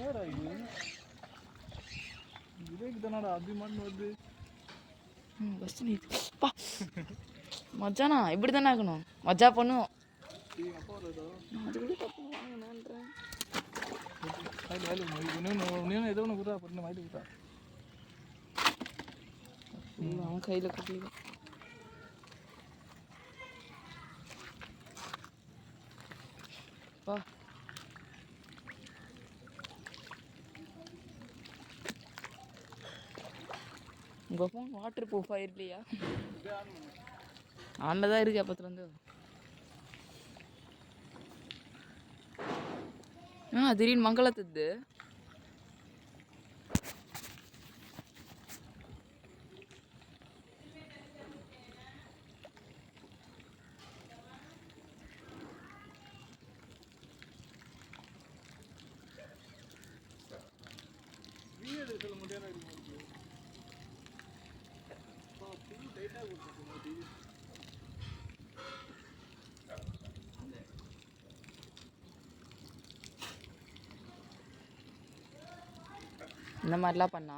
ஏடா இது இதுக்கு தானடா அபிமான் வருது. ஃபஸ்ட்டு நீ பா மச்சானா இப்படி தானே ஆகணும். மஜா பண்ணுவோம். அதுக்குள்ளே தப்பு வாங்கினேன்றேன். ஏதோ ஒன்று விட்றா பண்ண வாய்ட்டு விட்றா. அவன் கையில் கட்டல. பா உங்கள் ஃபோன் வாட்டர் ப்ரூஃபாக இல்லையா? ஆனில் தான் இருக்கு அப்பத்துலேருந்து. திடீர்னு மங்களத்துது. சொல்ல முடியாது. இந்த மாதிரிலாம் பண்ணா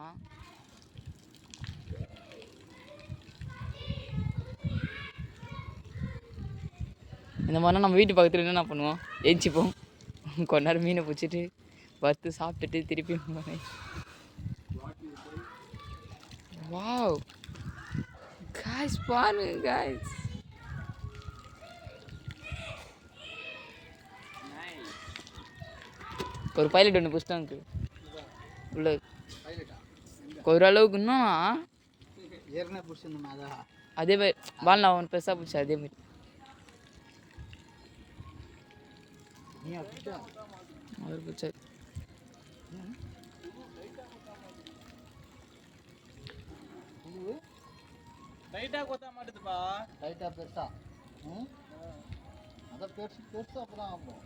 இந்த மாதிரிலாம் நம்ம வீட்டு பக்கத்தில் என்னென்ன பண்ணுவோம்? ஏஞ்சிப்போம், கொஞ்ச நேரம் மீனை பிடிச்சிட்டு வறுத்து சாப்பிட்டுட்டு திருப்பி வாவ் காய்ஸ் பாருங்க காய்ஸ். ஒரு பைலட் ஒன்று புஸ்தாங்க உள்ள ஓரளவுக்கு இன்னும் ஏற்கனவே பிடிச்சிருந்தோம். அதான் அதே மாதிரி வாழலாம் அவன் பெருசாக பிடிச்சா அதே மாதிரி அவர் பிடிச்சாரு. லைட்டாக கொத்த மாட்டுதுப்பா. லைட்டாக பெருசா. அதான் பெருசு பெருசு அப்போ தான் ஆகும்.